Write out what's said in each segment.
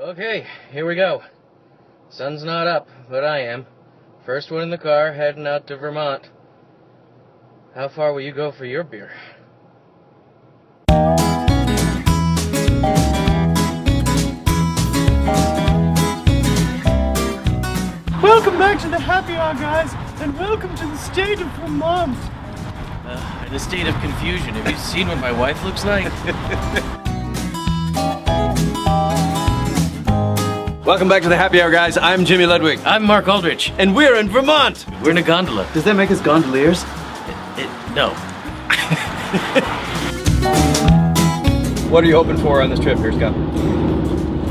Okay, here we go. Sun's not up, but I am. First one in the car, heading out to Vermont. How far will you go for your beer? Welcome back to the Happy Hour, guys, and welcome to the state of Vermont. In a state of confusion. Have you seen what my wife looks like? Welcome back to the Happy Hour, guys. I'm Jimmy Ludwig. I'm Mark Aldrich. And we're in Vermont. We're in a gondola. Does that make us gondoliers? No. What are you hoping for on this trip here, Scott?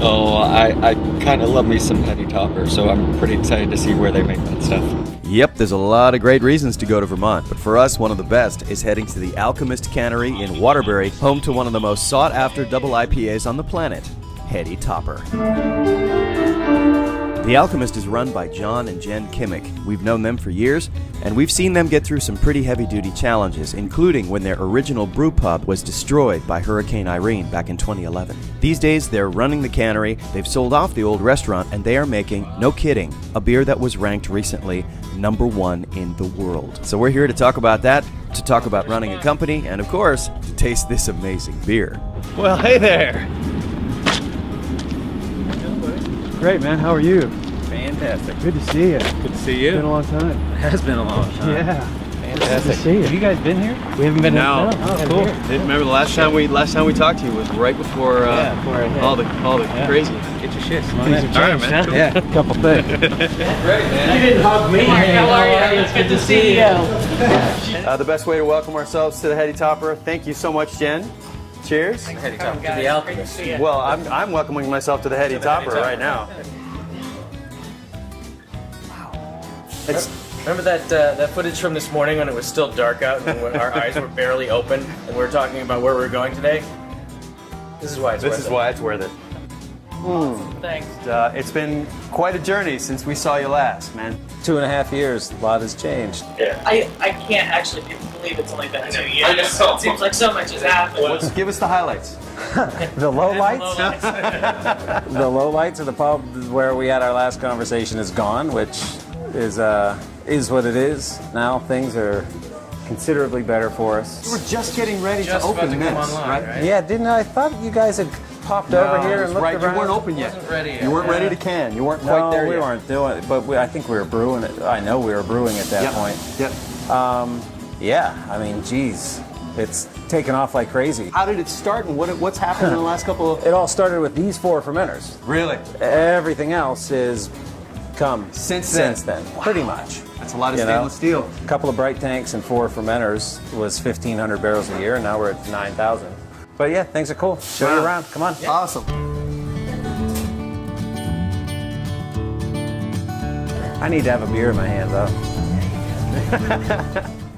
Oh, I kind of love me some Heady Topper, so I'm pretty excited to see where they make that stuff. Yep, there's a lot of great reasons to go to Vermont, but for us, one of the best is heading to the Alchemist Cannery in Waterbury, home to one of the most sought-after double IPAs on the planet, Heady Topper. The Alchemist is run by John and Jen Kimmicks. We've known them for years, and we've seen them get through some pretty heavy-duty challenges, including when their original brew pub was destroyed by Hurricane Irene back in 2011. These days, they're running the cannery, they've sold off the old restaurant, and they are making, no kidding, a beer that was ranked recently #1 in the world. So we're here to talk about that, to talk about running a company, and of course, to taste this amazing beer. Well, hey there. Great, man. How are you? Fantastic. Good to see you. Good to see It's you. been a long time. It has been a long time. Yeah. Fantastic. Good to see you. Have you guys been here? We haven't been No. Oh, cool. Remember the last time we talked to you was right before all the crazy. Get your shit. All right, man. Yeah, a couple things. Great, man. You didn't hug me. How are you? It's good to see you. The best way to welcome ourselves to the Heady Topper. Thank you so much, Jen. Cheers. Heady Topper to the Alchemist. Well, I'm welcoming myself to the Heady Topper right now. It's Remember that footage from this morning when it was still dark out and when our eyes were barely open and we were talking about where we were going today? This is why it's worth it. Thanks. It's been quite a journey since we saw you last, man. 2.5 years, a lot has changed. I can't actually believe it's only been 2 years. It seems like so much has happened. Let's give us the highlights. The low lights? Well, The low lights of the pub where we had our last conversation is gone, which is what it is. Now things are considerably better for us. We're just getting ready Just to about open to come this, online, right? right? Yeah, didn't I thought you guys had popped over here and looked right. around? You weren't open yet. Wasn't ready yet. You weren't ready to can. You weren't quite there No, we yet. weren't doing it, but I think we were brewing it. I know we were brewing at that Yep. point. Yep. Yeah, I mean, geez, it's taken off like crazy. How did it start, and what's happened in the last couple of? It all started with these 4 fermenters. Really? Everything else is come Since then, pretty much. That's a lot of You know? stainless steel. A couple of bright tanks and 4 fermenters was 1,500 barrels a year, and now we're at 9,000. But yeah, things are cool. Show you Wow. around. Come on. Awesome. I need to have a beer in my hand, though.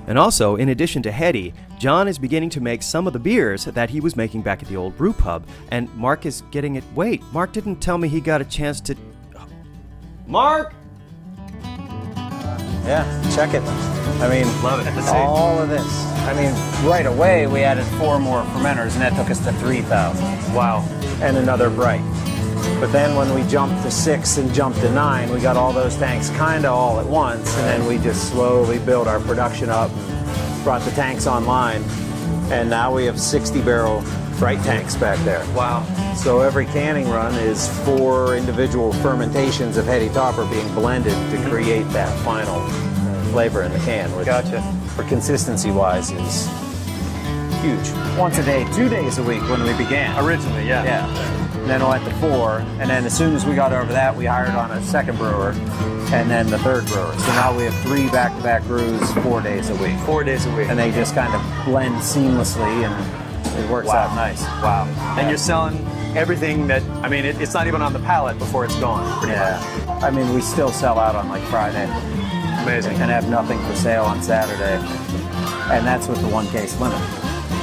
And also, in addition to Heady, John is beginning to make some of the beers that he was making back at the old brew pub, and Mark is getting it. Wait, Mark didn't tell me he got a chance to. Mark. Yeah, check it. I mean, Love it. Let's see. all of this. I mean, right away we added 4 more fermenters, and that took us to 3,000. Wow. And another bright. But then when we jumped to 6 and jumped to 9, we got all those tanks kind of all at once, and then we just slowly built our production up and brought the tanks online, and now we have 60 barrel bright tanks back there. Wow. So every canning run is 4 individual fermentations of Heady Topper being blended to create that final flavor in the can, which Gotcha. for consistency wise is huge. Once a day, 2 days a week when we began. Originally, yeah. Yeah. And then I went to 4, and then as soon as we got over that, we hired on a second brewer, and then the third brewer. So now we have 3 back-to-back brews, 4 days a week. 4 days a week. And they just kind of blend seamlessly, and it works out nice. Wow. And you're selling everything that, I mean, it's not even on the pallet before it's gone. Pretty Yeah. I mean, we still sell out on like Friday. much. Amazing. And have nothing for sale on Saturday. And that's with the 1 case limit.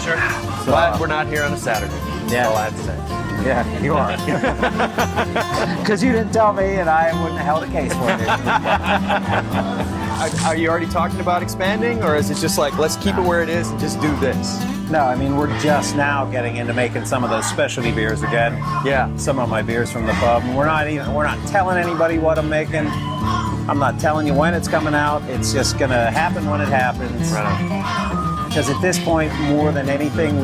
Sure. So, Glad we're not here on a Saturday. Yeah. That's all I have to say. Yeah, you are. Because you didn't tell me, and I wouldn't have held a case for you. Are you already talking about expanding, or is it just like, let's keep it where it is and just do this? No, I mean, we're just now getting into making some of those specialty beers again. Yeah. Some of my beers from the pub. And we're not telling anybody what I'm making. I'm not telling you when it's coming out. It's just gonna happen when it happens. Right. Because at this point, more than anything,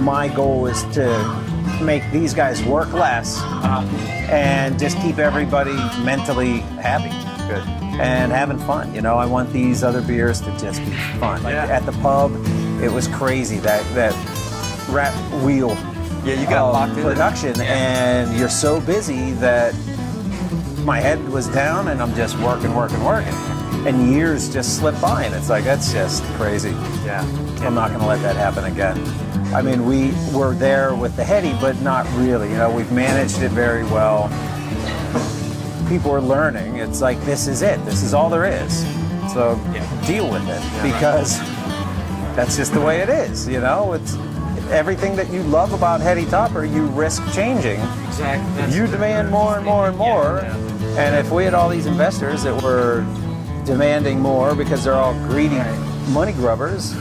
my goal is to make these guys work less and just keep everybody mentally happy. Good. And having fun. You know, I want these other beers to just be fun. Like at the pub, it was crazy that rat wheel Yeah, you got locked in production, and you're so busy that my head was down, and I'm just working, and years just slip by, and it's like that's just crazy. Yeah. I'm not going to let that happen again. I mean, we were there with the heady, but not really. You know, we've managed it very well. People are learning. It's like, this is it. This is all there is. So deal with it, because that's just the way it is. You know, it's everything that you love about Heady Topper, you risk changing. Exactly. You demand more and more and more. And if we had all these investors that were demanding more because they're all greedy money grubbers,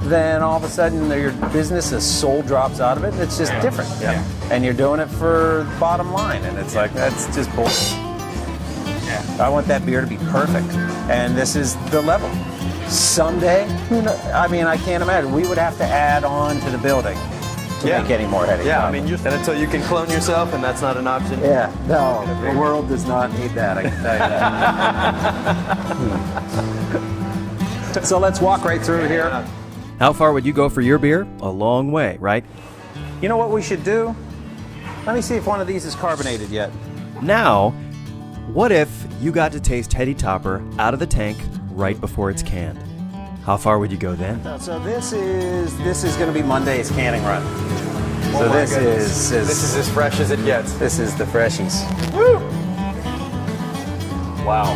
then all of a sudden your business' soul drops out of it, and it's just different. Yeah. And you're doing it for the bottom line, and it's like, that's just bullshit. I want that beer to be perfect, and this is the level. Someday, who knows? I mean, I can't imagine. We would have to add on to the building to make any more Heady Yeah, Topper. I mean, and until you can clone yourself, and that's not an option. Yeah, no, the world does not need that, I can tell you that. So let's walk right through here. How far would you go for your beer? A long way, right? You know what we should do? Let me see if one of these is carbonated yet. Now, what if you got to taste Heady Topper out of the tank right before it's canned? How far would you go then? So this is going to be Monday's canning run. Oh So my this goodness. is This is as fresh as it gets. this is the freshies. Woo! Wow.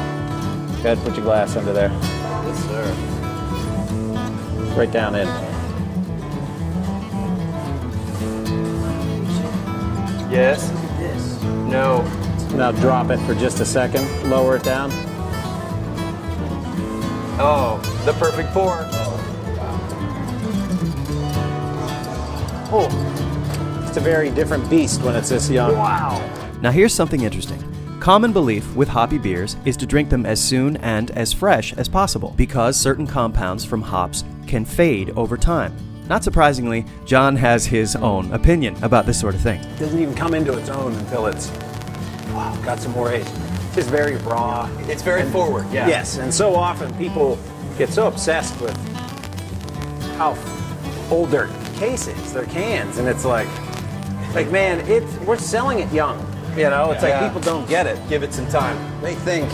Go ahead, put your glass under there. Yes, sir. Right down in. Yes. No. Now drop it for just a second. Lower it down. Oh, the perfect pour. Oh, it's a very different beast when it's this young. Wow. Now here's something interesting. Common belief with hoppy beers is to drink them as soon and as fresh as possible, because certain compounds from hops can fade over time. Not surprisingly, John has his own opinion about this sort of thing. It doesn't even come into its own until it's got some more age. It's just very raw. It's very forward, yeah. Yes, and so often people get so obsessed with how old their case is, their cans, and it's like man, we're selling it young. You know, it's like people don't get it. Give it some time. They think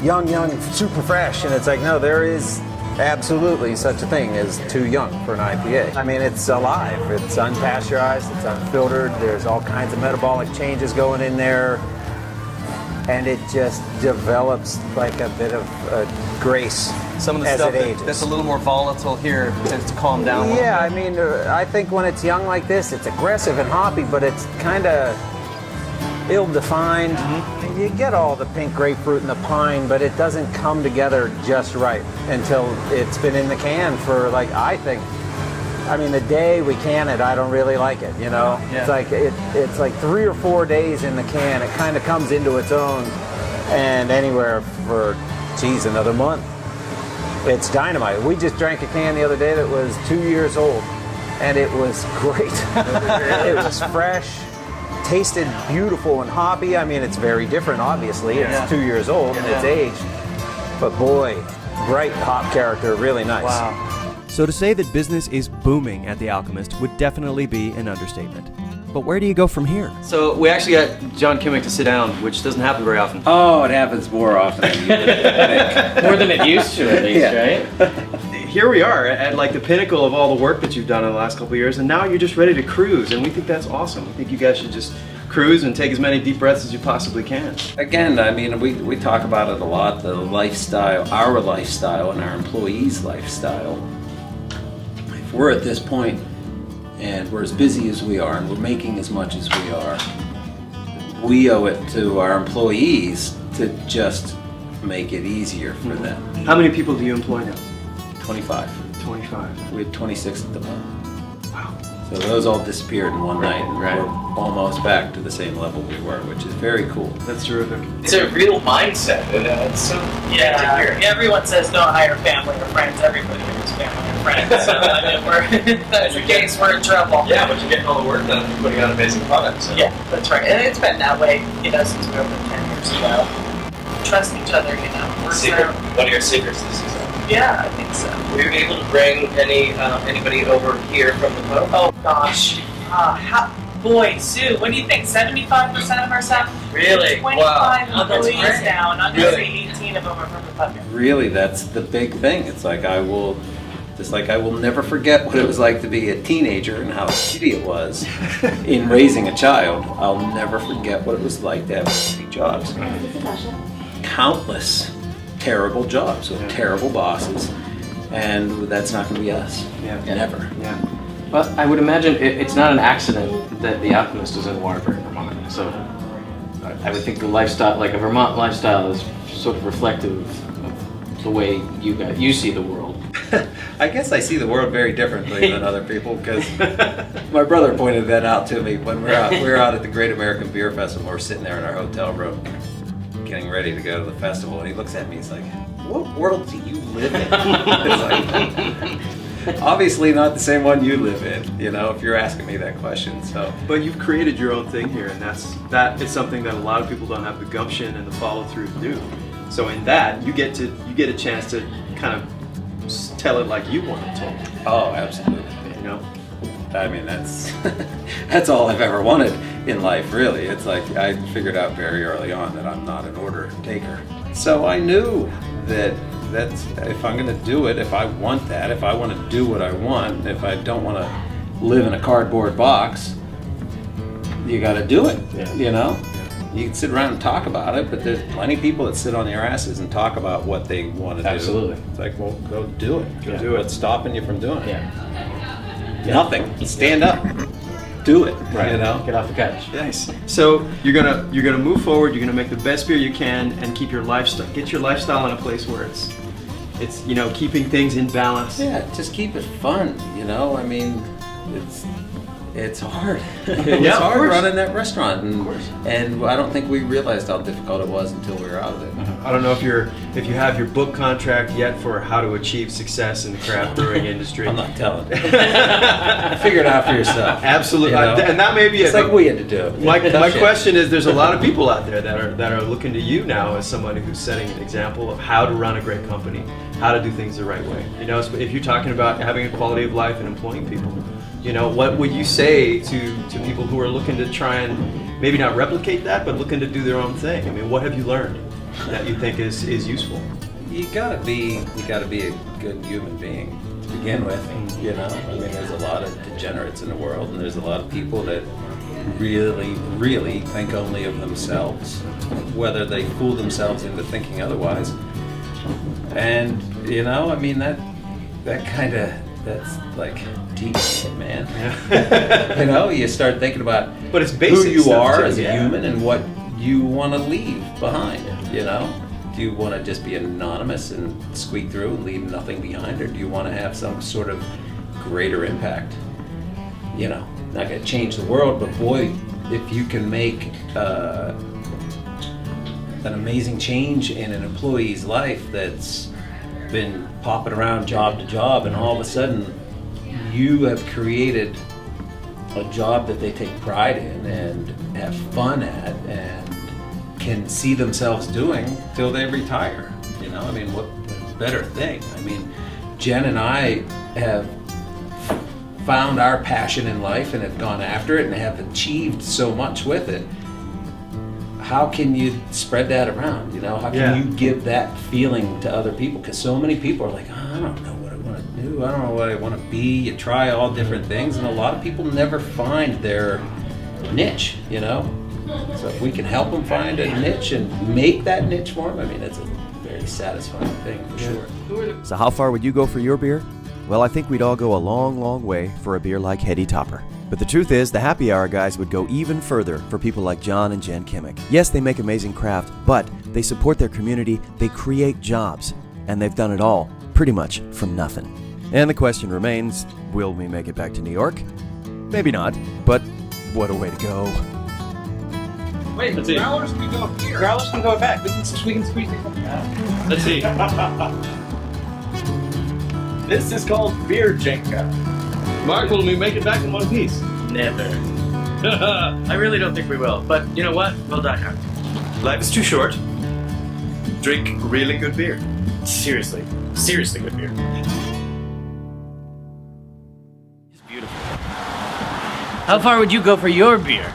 young, super fresh, and it's like, no, there is absolutely such a thing as too young for an IPA. I mean, it's alive, it's unpasteurized, it's unfiltered, there's all kinds of metabolic changes going in there, and it just develops like a bit of grace. Some of the as stuff it ages. that's a little more volatile here tends to calm down a little Yeah, bit. I mean, I think when it's young like this, it's aggressive and hoppy, but it's kind of ill-defined. Mm-hmm. You get all the pink grapefruit and the pine, but it doesn't come together just right until it's been in the can for, like, I think, I mean, the day we can it, I don't really like it, you know? Yeah. It's like 3 or 4 days in the can, it kind of comes into its own, and anywhere for, another month. It's dynamite. We just drank a can the other day that was 2 years old, and it was great. It was fresh, tasted beautiful and hoppy. I mean, it's very different, obviously. It's 2 years old and it's aged. But boy, bright hop character, really nice. Wow. So to say that business is booming at the Alchemist would definitely be an understatement. But where do you go from here? So we actually got John Kimmicks to sit down, which doesn't happen very often. Oh, it happens more often than you would think. More than it used to, at least, right? Here we are at like the pinnacle of all the work that you've done in the last couple of years, and now you're just ready to cruise, and we think that's awesome. We think you guys should just cruise and take as many deep breaths as you possibly can. Again, I mean, we talk about it a lot, the lifestyle, our lifestyle and our employees' lifestyle. If we're at this point and we're as busy as we are and we're making as much as we are, we owe it to our employees to just make it easier for them. How many people do you employ now? 25. 25. We had 26 at the moment. So those all disappeared in one night, and right. we're almost back to the same level we were, which is very cool. That's terrific. It's a real mindset. It's so Yeah, to hear. everyone says don't hire family or friends. Everybody hires family or friends. So I mean, that's the case. We're in trouble. Yeah, but you're getting all the work done and putting out amazing products. So. Yeah, that's right. And it's been that way, since we opened 10 years ago. Trust each other, One of your secrets this season. Yeah, I think so. Were you able to bring anybody over here from the pub? Oh gosh. Boy, Sue, what do you think? 75% of our staff? Really? 25 Wow. Oh, that's employees great. now, and I'm going to Really? say 18 of them are from the pub. Really, that's the big thing. It's like I will never forget what it was like to be a teenager and how shitty it was in raising a child. I'll never forget what it was like to have 3 jobs. Countless terrible jobs with terrible bosses, and that's not going to be us. Yeah. Never. Yeah. But I would imagine it's not an accident that the Alchemist is in Waterbury, Vermont. So I would think the lifestyle, like a Vermont lifestyle, is sort of reflective of the way you see the world. I guess I see the world very differently than other people, because my brother pointed that out to me when we were out at the Great American Beer Festival. We're sitting there in our hotel room getting ready to go to the festival, and he looks at me, he's like, what world do you live in? It's like, obviously not the same one you live in, if you're asking me that question. So, But you've created your own thing here, and that is something that a lot of people don't have the gumption and the follow through to do. So in that, you get a chance to kind of tell it like you want it told. oh, absolutely. I mean, that's all I've ever wanted in life, really. It's like I figured out very early on that I'm not an order taker. So I knew that if I'm going to do it, if I want that, if I want to do what I want, if I don't want to live in a cardboard box, you got to do it, You can sit around and talk about it, but there's plenty of people that sit on their asses and talk about what they want to do. Absolutely. It's like, well, go do it. Go do it. What's stopping you from doing it? Yeah. Nothing. Stand up. Do it. Right. Get off the couch. Nice. So you're gonna move forward. You're gonna make the best beer you can and keep your lifestyle. Get your lifestyle in a place where it's keeping things in balance. Yeah, just keep it fun. I mean, it's hard. It was Yeah, of hard course. running that restaurant, Of course. and I don't think we realized how difficult it was until we were out of it. I don't know if you have your book contract yet for how to achieve success in the craft brewing industry. I'm not telling. Figure it out for yourself. Absolutely, and that may be It's it. like we had to do. My Tough shit. question is, there's a lot of people out there that are looking to you now as somebody who's setting an example of how to run a great company, how to do things the right way. If you're talking about having a quality of life and employing people, what would you say to people who are looking to try and maybe not replicate that, but looking to do their own thing? I mean, what have you learned that you think is useful? You gotta be a good human being to begin with. I mean, there's a lot of degenerates in the world, and there's a lot of people that really, really think only of themselves, whether they fool themselves into thinking otherwise. And I mean, that's like deep shit, man. You start thinking about But it's who basic you stuff, are too. as a Yeah. human and what you want to leave behind. Do you want to just be anonymous and squeak through and leave nothing behind, or do you want to have some sort of greater impact? Not going to change the world, but boy, if you can make an amazing change in an employee's life that's been popping around job to job, and all of a sudden you have created a job that they take pride in and have fun at and can see themselves doing till they retire. I mean, what better thing? I mean, Jen and I have found our passion in life and have gone after it and have achieved so much with it. How can you spread that around? How can you give that feeling to other people? Because so many people are like, I don't know what I want to do. I don't know what I want to be. You try all different things, and a lot of people never find their niche, So if we can help them find a niche and make that niche for them, I mean, it's a very satisfying thing for sure. So how far would you go for your beer? Well, I think we'd all go a long, long way for a beer like Heady Topper. But the truth is, the Happy Hour guys would go even further for people like John and Jen Kimmick. Yes, they make amazing craft, but they support their community, they create jobs, and they've done it all, pretty much from nothing. And the question remains, will we make it back to New York? Maybe not, but what a way to go. Wait, Let's see. growlers can go here. Growlers can go back. We can squeeze it. Let's see. This is called beer Jenga. Mark, will we make it back in one piece? Never. I really don't think we will. But you know what? We'll die hard. Life is too short. Drink really good beer. Seriously good beer. How far would you go for your beer?